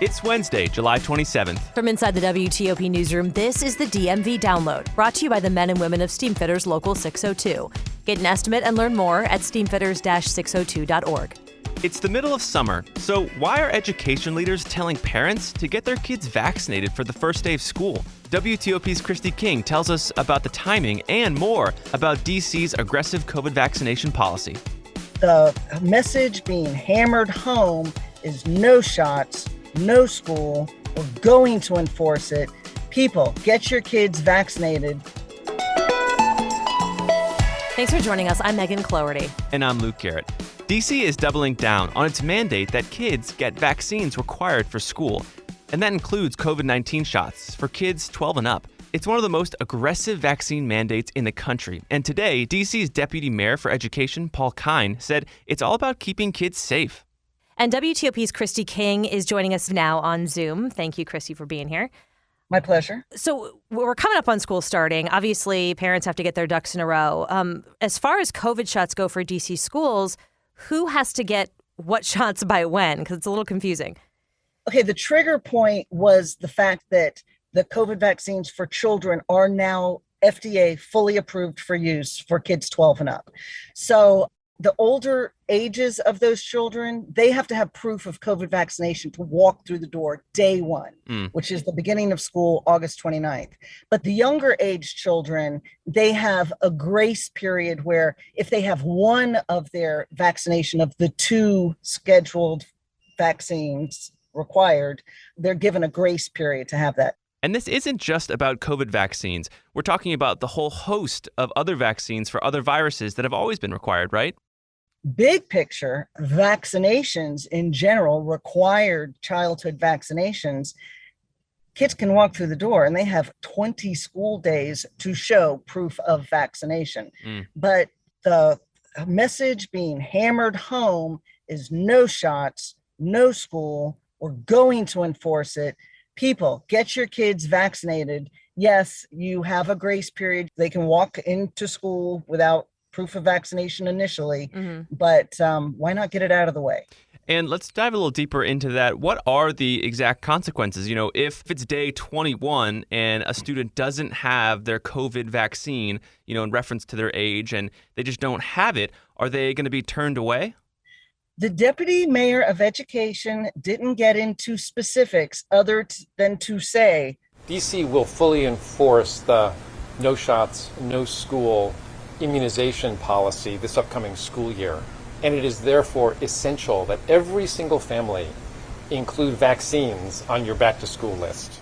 It's Wednesday, July 27th. From inside the WTOP newsroom, this is the DMV Download, brought to you by the men and women of Steamfitters Local 602. Get an estimate and learn more at steamfitters-602.org. It's the middle of summer, so why are education leaders telling parents to get their kids vaccinated for the first day of school? WTOP's Kristi King tells us about the timing and more about DC's aggressive COVID vaccination policy. The message being hammered home is no shots, no school. We're going to enforce it. People, get your kids vaccinated. Thanks for joining us. I'm Megan Cloherty. And I'm Luke Garrett. DC is doubling down on its mandate that kids get vaccines required for school. And that includes COVID-19 shots for kids 12 and up. It's one of the most aggressive vaccine mandates in the country. And today, DC's Deputy Mayor for Education, Paul Kine, said it's all about keeping kids safe. And WTOP's Kristi King is joining us now on Zoom. Thank you, Kristi, for being here. My pleasure. So we're coming up on school starting. Obviously, parents have to get their ducks in a row. As far as COVID shots go for DC schools, who has to get what shots by when? Because it's a little confusing. Okay, the trigger point was the fact that the COVID vaccines for children are now FDA fully approved for use for kids 12 and up. So the older ages of those children, they have to have proof of COVID vaccination to walk through the door day one, which is the beginning of school, August 29th. But the younger age children, they have a grace period where if they have one of their vaccination of the two scheduled vaccines required, they're given a grace period to have that. And this isn't just about COVID vaccines. We're talking about the whole host of other vaccines for other viruses that have always been required, right? Big picture, vaccinations in general, required childhood vaccinations, kids can walk through the door and they have 20 school days to show proof of vaccination. But the message being hammered home is no shots, no school. We're going to enforce it. People, get your kids vaccinated. Yes, you have a grace period. They can walk into school without proof of vaccination initially, but why not get it out of the way? And let's dive a little deeper into that. What are the exact consequences? You know, if it's day 21 and a student doesn't have their COVID vaccine, in reference to their age, and they just don't have it, are they going to be turned away? The Deputy Mayor of Education didn't get into specifics other than to say, DC will fully enforce the no shots, no school immunization policy this upcoming school year. And it is therefore essential that every single family include vaccines on your back to school list.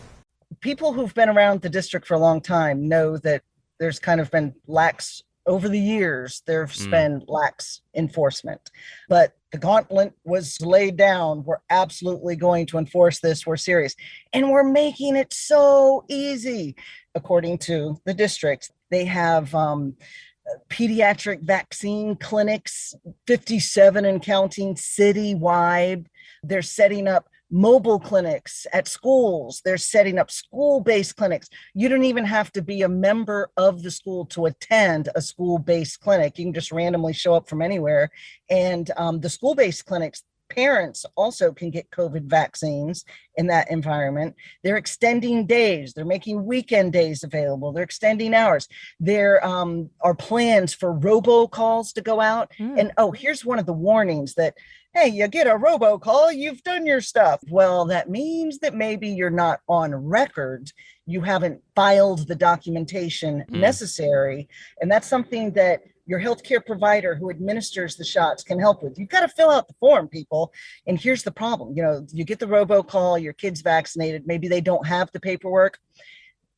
People who've been around the district for a long time know that there's kind of been lax over the years. There's been lax enforcement, but the gauntlet was laid down. We're absolutely going to enforce this. We're serious. And we're making it so easy. According to the districts, they have pediatric vaccine clinics, 57 and counting citywide. They're setting up mobile clinics at schools. They're setting up school-based clinics. You don't even have to be a member of the school to attend a school-based clinic. You can just randomly show up from anywhere. And the school-based clinics, parents also can get COVID vaccines in that environment. They're extending days. They're making weekend days available. They're extending hours. There are plans for robocalls to go out. And here's one of the warnings that, hey, you get a robocall, you've done your stuff. Well, that means that maybe you're not on record. You haven't filed the documentation necessary. And that's something that your healthcare provider who administers the shots can help with. You've got to fill out the form, people. And here's the problem. You get the robocall, your kid's vaccinated. Maybe they don't have the paperwork.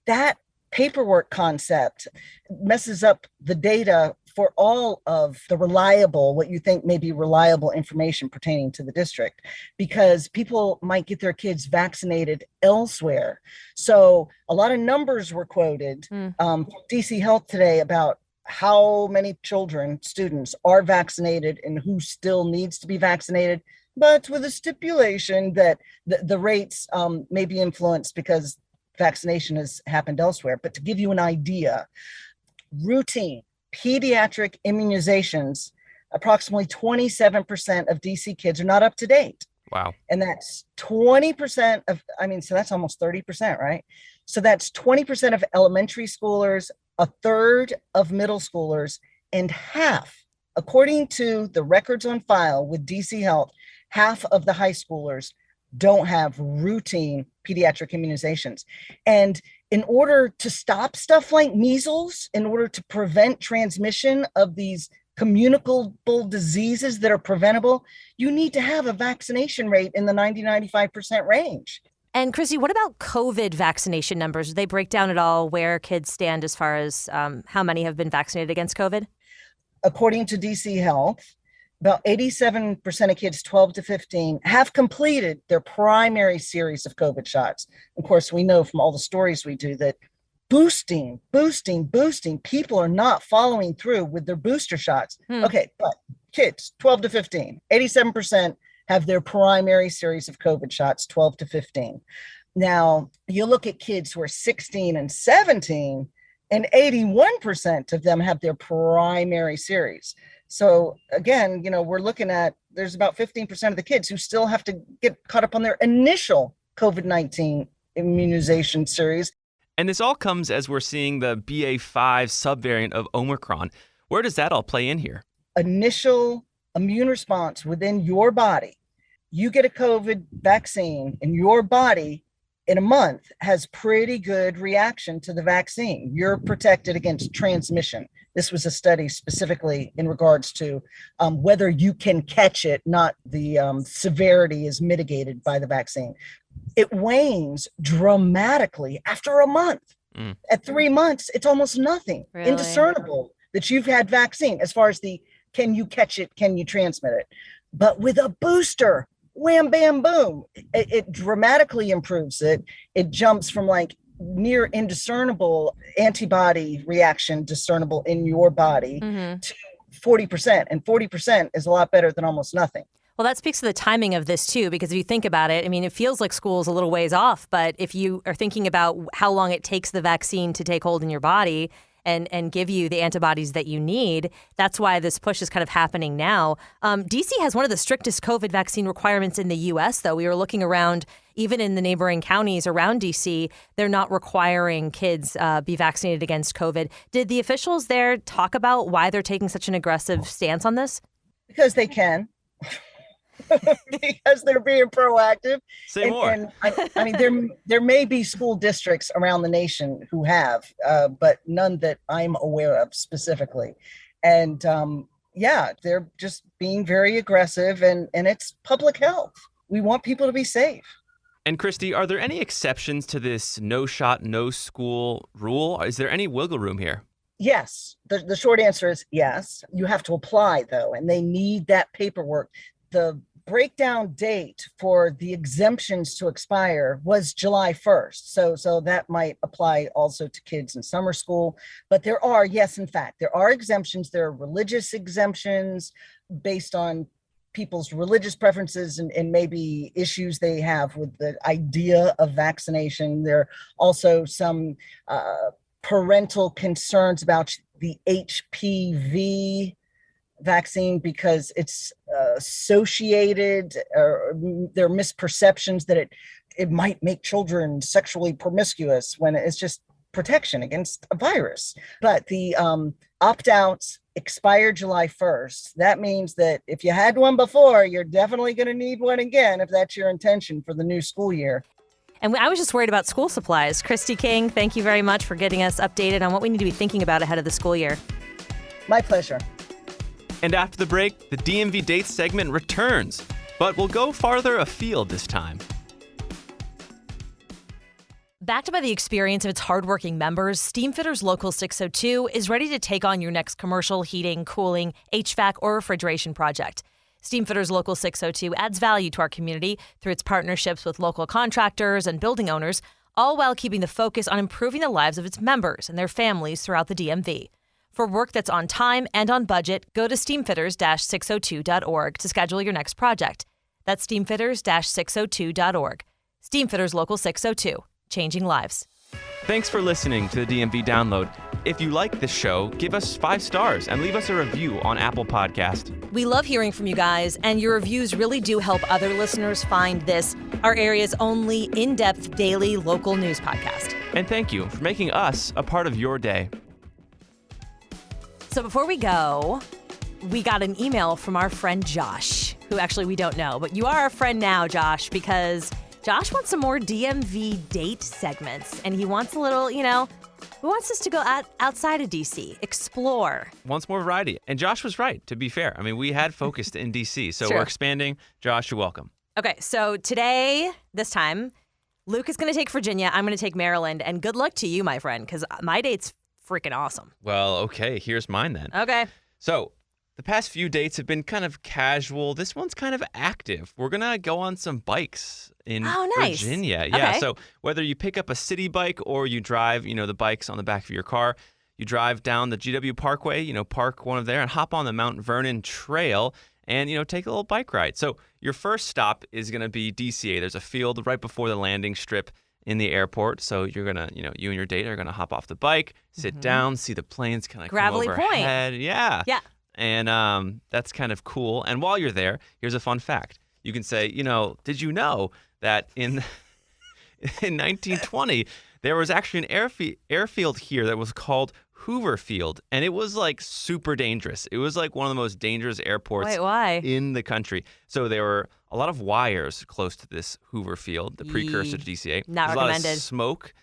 That paperwork concept messes up the data for all of the reliable, what you think may be reliable information pertaining to the district, because people might get their kids vaccinated elsewhere. So a lot of numbers were quoted from DC Health today about how many children, students are vaccinated and who still needs to be vaccinated, but with a stipulation that the rates may be influenced because vaccination has happened elsewhere. But to give you an idea, routine pediatric immunizations, approximately 27% of DC kids are not up to date. Wow. And that's 20% so that's almost 30%, right? So that's 20% of elementary schoolers, a third of middle schoolers, and half, according to the records on file with DC Health, half of the high schoolers don't have routine pediatric immunizations. And in order to stop stuff like measles, in order to prevent transmission of these communicable diseases that are preventable, you need to have a vaccination rate in the 90-95% range. And Kristi, what about COVID vaccination numbers? Do they break down at all where kids stand as far as how many have been vaccinated against COVID? According to DC Health, about 87% of kids 12 to 15 have completed their primary series of COVID shots. Of course, we know from all the stories we do that boosting, people are not following through with their booster shots. Okay, but kids 12 to 15, 87% have their primary series of COVID shots, 12 to 15. Now, you look at kids who are 16 and 17, and 81% of them have their primary series. So again, we're looking at, there's about 15% of the kids who still have to get caught up on their initial COVID-19 immunization series. And this all comes as we're seeing the BA.5 subvariant of Omicron. Where does that all play in here? Initial immune response within your body. You get a COVID vaccine and your body in a month has pretty good reaction to the vaccine. You're protected against transmission. This was a study specifically in regards to whether you can catch it, not the severity is mitigated by the vaccine. It wanes dramatically after a month. At 3 months, it's almost nothing, Really? indiscernible that you've had vaccine as far as the can you catch it, can you transmit it? But with a booster, wham, bam, boom, it dramatically improves it. It jumps from like near indiscernible antibody reaction discernible in your body to 40%. And 40% is a lot better than almost nothing. Well, that speaks to the timing of this, too, because if you think about it, I mean, it feels like school's a little ways off. But if you are thinking about how long it takes the vaccine to take hold in your body and give you the antibodies that you need, that's why this push is kind of happening now. DC has one of the strictest COVID vaccine requirements in the U.S., though. We were looking around, even in the neighboring counties around DC, they're not requiring kids be vaccinated against COVID. Did the officials there talk about why they're taking such an aggressive stance on this? Because they can. Because they're being proactive. Say more. And I mean, there may be school districts around the nation who have, but none that I'm aware of specifically. And they're just being very aggressive, and it's public health. We want people to be safe. And Kristi, are there any exceptions to this no shot, no school rule? Is there any wiggle room here? Yes. The short answer is yes. You have to apply, though, and they need that paperwork. The breakdown date for the exemptions to expire was July 1st. So that might apply also to kids in summer school. But there are, yes, in fact, there are exemptions. There are religious exemptions based on people's religious preferences and maybe issues they have with the idea of vaccination. There are also some parental concerns about the HPV vaccine because it's associated, or there are misperceptions that it might make children sexually promiscuous when it's just protection against a virus. But the opt-outs expire July 1st. That means that if you had one before, you're definitely going to need one again if that's your intention for the new school year. And I was just worried about school supplies. Kristi King, thank you very much for getting us updated on what we need to be thinking about ahead of the school year. My pleasure. And after the break, the DMV Dates segment returns, but we'll go farther afield this time. Backed by the experience of its hardworking members, Steamfitters Local 602 is ready to take on your next commercial heating, cooling, HVAC, or refrigeration project. Steamfitters Local 602 adds value to our community through its partnerships with local contractors and building owners, all while keeping the focus on improving the lives of its members and their families throughout the DMV. For work that's on time and on budget, go to steamfitters-602.org to schedule your next project. That's steamfitters-602.org. Steamfitters Local 602, changing lives. Thanks for listening to the DMV Download. if you like this show, give us 5 stars and leave us a review on Apple Podcast. We love hearing from you guys, and your reviews really do help other listeners find this, our area's only in-depth daily local news podcast. And thank you for making us a part of your day. So before we go, we got an email from our friend Josh, who actually we don't know, but you are our friend now, Josh, because Josh wants some more DMV date segments, and he wants a little, he wants us to go outside of DC, explore. Wants more variety. And Josh was right, to be fair. I mean, we had focused in DC, so Sure. we're expanding. Josh, you're welcome. Okay, so today, this time, Luke is going to take Virginia, I'm going to take Maryland, and good luck to you, my friend, because my date's freaking awesome. Well, okay, here's mine then. Okay. So, the past few dates have been kind of casual. This one's kind of active. We're going to go on some bikes in nice. Virginia. Yeah, Okay. so whether you pick up a city bike or you drive, the bikes on the back of your car, you drive down the GW Parkway, park one of there and hop on the Mount Vernon Trail and, take a little bike ride. So your first stop is going to be DCA. There's a field right before the landing strip in the airport. So you're going to, you and your date are going to hop off the bike, sit down, see the planes kind of come Gravelly Point. overhead. Yeah. Yeah. And that's kind of cool. And while you're there, here's a fun fact. You can say, did you know that in 1920, there was actually an airfield here that was called Hoover Field, and it was like super dangerous. It was like one of the most dangerous airports Wait, why? in the country. So there were a lot of wires close to this Hoover Field, the precursor to DCA. Not There's a lot of recommended. smoke,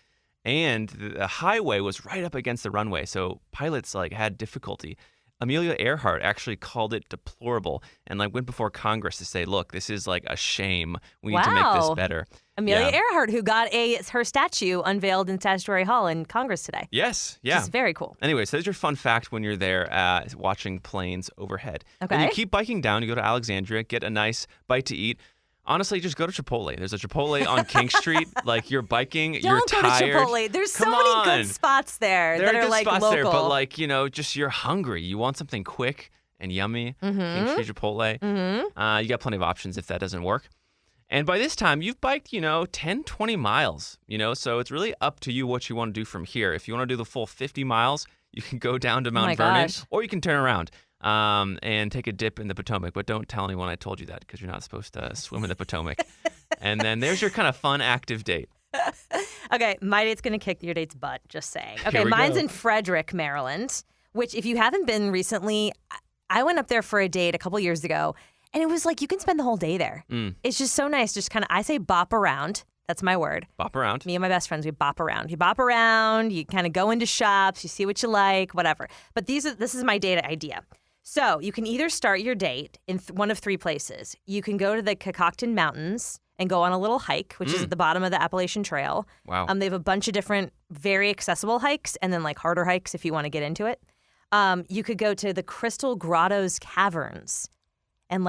and the highway was right up against the runway, so pilots had difficulty. Amelia Earhart actually called it deplorable and went before Congress to say, look, this is a shame. We need to make this Wow. better. Amelia Yeah. Earhart, who got her statue unveiled in Statuary Hall in Congress today. Yes, yeah. Which is very cool. Anyway, so there's your fun fact when you're there watching planes overhead. Okay. Then you keep biking down. You go to Alexandria, get a nice bite to eat. Honestly, just go to Chipotle. There's a Chipotle on King Street. You're biking, you're Don't go tired. to Chipotle. There's so Come many on. good spots there There that are are good spots local. there, but just you're hungry. You want something quick and yummy. King Street Chipotle. You got plenty of options if that doesn't work. And by this time, you've biked, 10, 20 miles, so it's really up to you what you want to do from here. If you want to do the full 50 miles, you can go down to my Mount Vernon, gosh. or you can turn around and take a dip in the Potomac. But don't tell anyone I told you that because you're not supposed to swim in the Potomac. And then there's your kind of fun, active date. Okay, my date's going to kick your date's butt, just saying. Okay, Here we mine's go. in Frederick, Maryland, which if you haven't been recently, I went up there for a date a couple years ago, and it was you can spend the whole day there. It's just so nice. Just kind of, I say bop around. That's my word. Bop around. Me and my best friends, we bop around. You bop around, you kind of go into shops, you see what you like, whatever. But this is my date idea. So you can either start your date in one of 3 places. You can go to the Catoctin Mountains and go on a little hike, which is at the bottom of the Appalachian Trail. Wow. They have a bunch of different, very accessible hikes, and then harder hikes if you want to get into it. You could go to the Crystal Grottoes Caverns and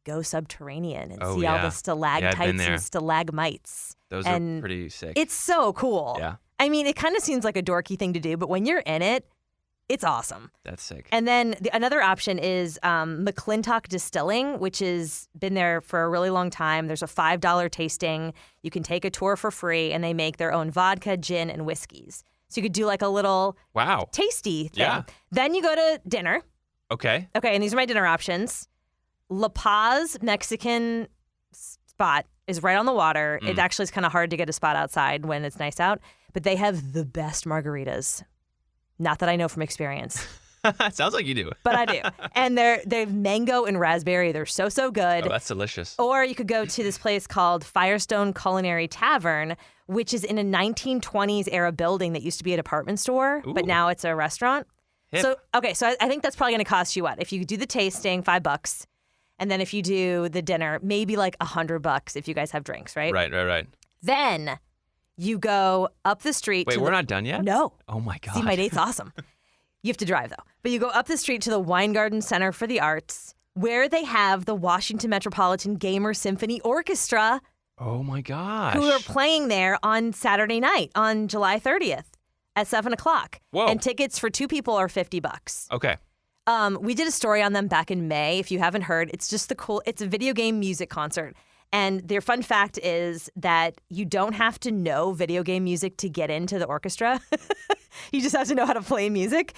go subterranean and Oh, see all yeah. the Yeah, stalactites I've been there. and stalagmites. Those and are pretty sick. It's so cool. Yeah. I mean, it kind of seems like a dorky thing to do, but when you're in it, it's awesome. That's sick. And then another option is McClintock Distilling, which has been there for a really long time. There's a $5 tasting. You can take a tour for free, and they make their own vodka, gin, and whiskeys. So you could do a little Wow. tasty thing. Yeah. Then you go to dinner. Okay. Okay, and these are my dinner options. La Paz Mexican spot is right on the water. It actually is kind of hard to get a spot outside when it's nice out, but they have the best margaritas. Not that I know from experience, Sounds like you do. but I do. And they have mango and raspberry. They're so good. Oh, that's delicious. Or you could go to this place called Firestone Culinary Tavern, which is in a 1920s era building that used to be a department store, but Ooh. now it's a restaurant. Hip. So I think that's probably going to cost you what? If you do the tasting, $5, and then if you do the dinner, maybe $100 if you guys have drinks, right? Right. Then you go up the street. Wait, to we're not done yet? No. Oh my God. See, my date's awesome. You have to drive, though. But you go up the street to the Weingarten Center for the Arts, where they have the Washington Metropolitan Gamer Symphony Orchestra, Oh my gosh. who are playing there on Saturday night on July 30th at 7 o'clock. Whoa. And tickets for 2 people are $50. Okay. We did a story on them back in May. If you haven't heard, it's just it's a video game music concert. And their fun fact is that you don't have to know video game music to get into the orchestra. You just have to know how to play music.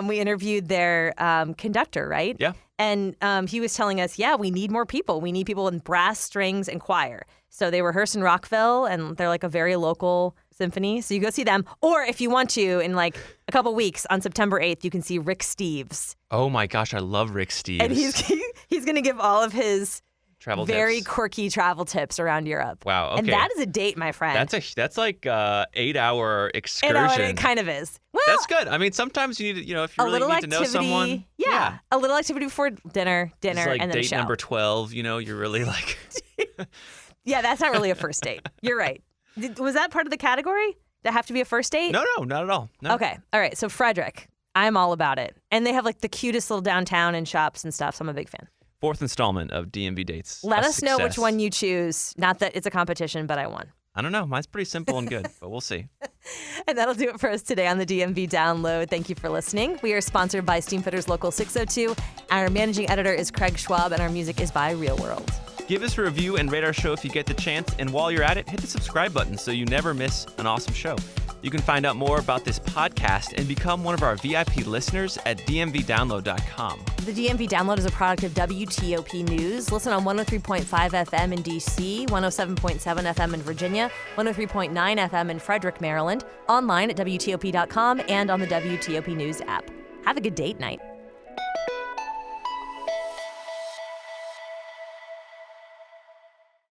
We interviewed their conductor, right? Yeah. And he was telling us, we need more people. We need people in brass, strings, and choir. So they rehearse in Rockville, and they're like a very local symphony. So you go see them. Or if you want to, in like a couple weeks on September 8th, you can see Rick Steves. Oh my gosh, I love Rick Steves. And he's going to give all of his travel very tips. Quirky travel tips around Europe. Wow, okay. And that is a date, my friend. That's like 8-hour excursion. It kind of is. Well, that's good. I mean, sometimes you need to, if you really need to know someone. Yeah. A little activity before dinner, it's like and then a date show. number 12, you're really like. Yeah, that's not really a first date. You're right. Was that part of the category? That have to be a first date? No, not at all. No. Okay. All right. So Frederick, I'm all about it. And they have like the cutest little downtown and shops and stuff. So I'm a big fan. 4th installment of DMV dates. Let us know which success. one you choose. Not that it's a competition, but I won. I don't know. Mine's pretty simple and good, but we'll see. And that'll do it for us today on the DMV Download. Thank you for listening. We are sponsored by Steamfitters Local 602. Our managing editor is Craig Schwab, and our music is by Real World. Give us a review and rate our show if you get the chance. And while you're at it, hit the subscribe button so you never miss an awesome show. You can find out more about this podcast and become one of our VIP listeners at dmvdownload.com. The DMV Download is a product of WTOP News. Listen on 103.5 FM in D.C., 107.7 FM in Virginia, 103.9 FM in Frederick, Maryland, online at WTOP.com and on the WTOP News app. Have a good date night.